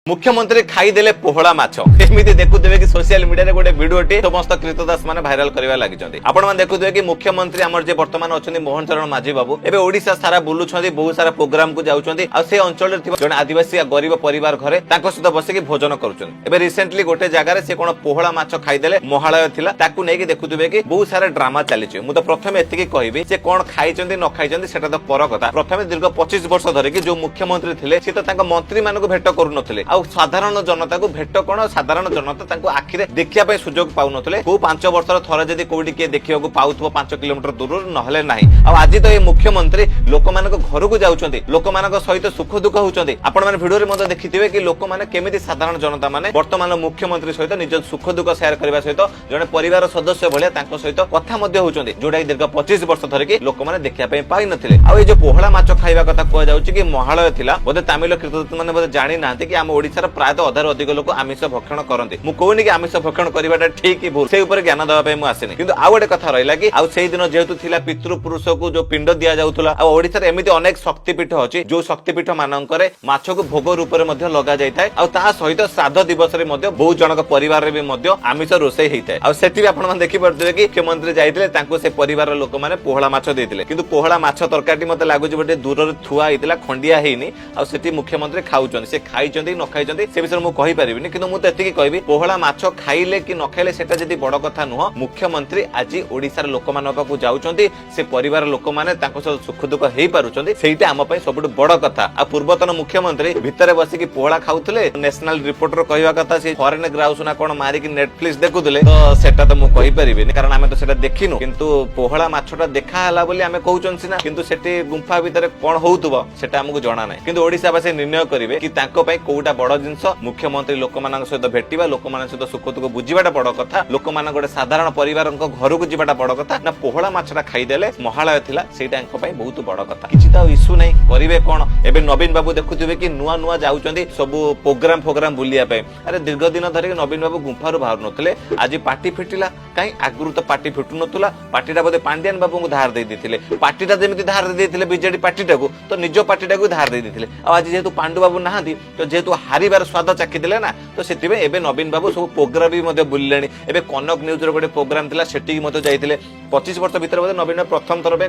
मुख्यमंत्री खाईदे पोहला माछ एमती देखुवे कि सोशल मीडिया गोटे भिडियोटी समस्त कृतदास मैंने भाइराल करने लगी आपण देखुए कि मुख्यमंत्री आम जे बर्तमान अच्छा मोहन चरण माझी बाबू एवं ओडिशा सारा बुलूं बहुत सारा प्रोग्राम को जाऊँच से अंचल जन आदिवासी गरीब परिवार घरे सहित बसिक भोजन कर रिसेंटली गोटे जगह से कौन पोहला माछ खाईदे महालय थिला ताकू नहीं देखुवे कि बहुत सारा ड्रामा चली मुझे प्रथम एति कहबी से कौन खाई न खाई से पर कथा प्रथम दीर्घ 25 वर्ष धरिकी जो मुख्यमंत्री थे सी तो मंत्री मान भेट करूनଥିଲେ साधारण जनता को भेट कौन साधारण जनता आखिरे देखा सुजोग पाऊन को 5 वर्ष थर जब कौटी किए देखा पाऊ 5 किलोमीटर दूर ना आज तो ये मुख्यमंत्री लोक मान घर को जाऊँच लोक मान सहित सुख दुख होती आपण भिडियो देखिए कि लोक मैंने केमी साधारण जनता मैंने वर्तमान मुख्यमंत्री सहित निज सुख दुख सेयार करने सहित जड़े परिवार सदस्य भाया सहित कथा होती जोटा दीर्घ 25 वर्ष धरिकी लोक मैंने देखा पाई नथिले आ जो पोहला माछ खाइबा कथा कहुच्छी कि महालय थिला बोधे तामिल कृत मैंने जानी ना कि आम ओडिशार प्रायतः अधार अधिक लोक आमिष भक्षण करते मुझे कि आमिष भक्षण करवाटा ठीक कि भूल से ज्ञान देवाई मुझे आसनी कि आउ गोटे कथा रहा कि आउ से दिन जेहेतु थिला पितृपुरुष को जो पिंड दि जाऊला ओडिशार एमती अनेक शक्तिपीठ अच्छी जो शक्तिपीठ मानकरे माछ को भोग रूप में लगा जाए सहित श्राद्ध दिवस बहुत जन परिवार में आमिष रोषे होता है आठी आप देखिपे कि मुख्यमंत्री जाते से परिवार लोक मैंने पोहला माछ देते कि पोहला माछ तरकारी मत लगुच गोटे दूर थुआ होता खंडिया होनी आठी मुख्यमंत्री खाऊन से खाई न खाई से विषय मुझे कहीपरि कि मुझे एति कहबी पोहला माछ खाइले कि न खाइले सेटा जदि बड़ कथा नुह मुख्यमंत्री आज ओडिशार लोक मान पाखु जाउछन्ति से परिवार लोक माने तांको सुख दुख हेई पारुछन्ति सेटा आम पई सबुठ बड़ कथा आ पूर्वतन मुख्यमंत्री भितरे बसी कि पोहला खाउथले नेशनल रिपोर्टर कहवा कथा से फॉरेन ग्राउस ना कोन मारी कि नेटफ्लिक्स देखुथले तो सेटा तो मु कहीपरि कारण आमे तो सेटा देखिनु किंतु पोहला माछटा देखा हला बोली आमे कहउछन सिना किंतु सेठी गुंफा भितरे कोन होउतबो सेटा हमकु जणा नै किंतु ओडिसा बासी निर्णय करिवे कि तांको पई कोउटा बड़ जिंस मुख्यमंत्री लोक मान सहित भेटा लोक मान सहित सुख दुख बुझाटा बड़ कथा लोक मान गोटे साधारण परिवार घर को जीवाटा बड़ कथा ना पोहला माछटा खाईदे महालय थिला सेटा बहुत बड़ कथा किसी तो इश्यू नहीं करेंगे कौन एवं नवीन बाबू देखुए कि नुआ नुआ जाऊँच सब प्रोग्राम बुलिया अरे दीर्घ दिन धरिक नवीन बाबू गुंफारू बाहर नथिले आज पार्टी फिटिला कहीं आगुरी तो पार्टी फिटू नथुला पार्टीटा बोधे पांड्यान बाबू को धार देते पार्टीटा जमी धार देते बीजेडी पार्टीटा को तो निज पार्टीटा को धार देते आज जेहेतु पांडु बाबू ना तो जेहेतु हारिबार स्वाद चाखिदे ना तो से नवीन बाबू सब प्रोग्राम भी बुलिले एवं कनक न्यूज गोटे प्रोग्राम था सेठी जाते 25 वर्ष भर बोधे नवीन प्रथम थर पे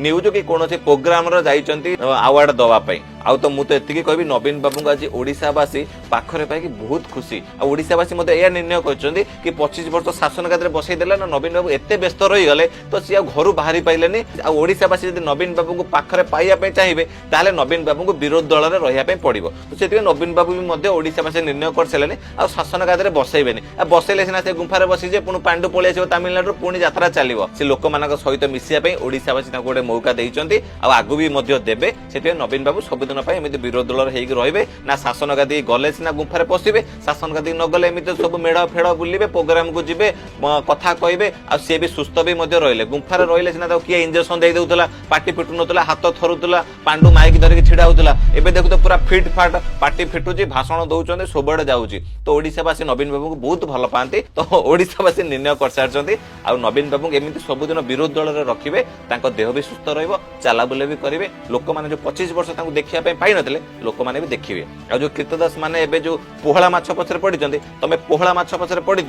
न्यूज कि कौन प्रोग्राम अवार्ड दवाई आउ तो मुझे एति कहबी नवीन बाबू को आज ओडिशावासी पाखरे पाई बहुत खुशी ओडिशावासी यह निर्णय कर 25 वर्ष शासन गादी बसईदेला ना नवीन बाबू एत व्यस्त रही गले तो सी घर बाहरी पाइले ओडिशावासी जब नवीन बाबू को पाखरे पाइबा चाहिए ताले नवीन बाबू को विरोध दल में रही पड़ो तो से नवीन बाबू भी ओडिशावासी निर्णय कर सारे आ शासन गादी बसईबे बसैले सीना से गुंफार बसीजे पुणी पांडु पलि आस तमिलनाडु पुणी यात्रा चलो से लोक मान सहित मिसाई ओडिशावासी गोटे मौका देते आगु भी देवे से नवीन बाबू सबुदिन विरोध दल रही ना शासन गादी गले सीना गुंफार पशिबे शासन गादी न गले एमती सब मेड़ फेड़ बुलिबे प्रोग्राम को जीवे कथा कहे सी भी सुस्थ भी रही गुंफार रही सीना किए इंजेक्शन दे दूला पार्टी फिटू ना हाथ थरुला पांडु माइक धरिक छिड़ा होता एवं देखु तो पूरा फिट फाट पार्टी फिटुची भाषण दौरान सबुआड़े जाऊँगी तो ओडिशावासी नवीन बाबू को बहुत भल पाती तो ओडिशावासी निर्णय कर सारी आ नवीन बाबू एमती सबुदिन विरोध दल में रखिए देह भी सुस्थ रला बुले भी करेंगे लोक मैंने जो 25 वर्ष देखा पाई नथिले लोक मैंने भी देखिए आ जो कृतदास माने एबे जो पोहला माछ पछरे पड़ी तमे पोहला माछ पछरे पड़ी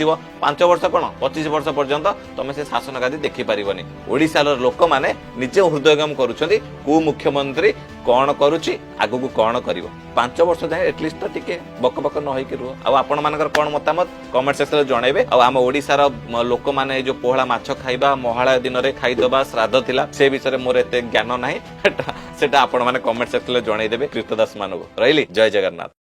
5 वर्ष कौन 25 वर्ष पर्यंत तुम से शासन गादी देखी पारिबनी ओडिशार लोक मैंने निजे हृदयगम करुछंती को मुख्यमंत्री कौन करुछि आगु को कौन करिवो 5 वर्ष जाए एटलिस्ट तो टिके बक बक न होइके रुह आ आपण मानकर कौन मतामत कमेंट सेक्शन में जनइबे आ आम ओडिशार लोक माने जो पोहला माछ खाइबा महालय दिन रे खाइदबा श्राद्ध थिला से विषय मोर एते ज्ञान नाही सेटा आपण माने कमेंट सेक्शन में जनइदेबे कृतदास मानव रहिली जय जगन्नाथ।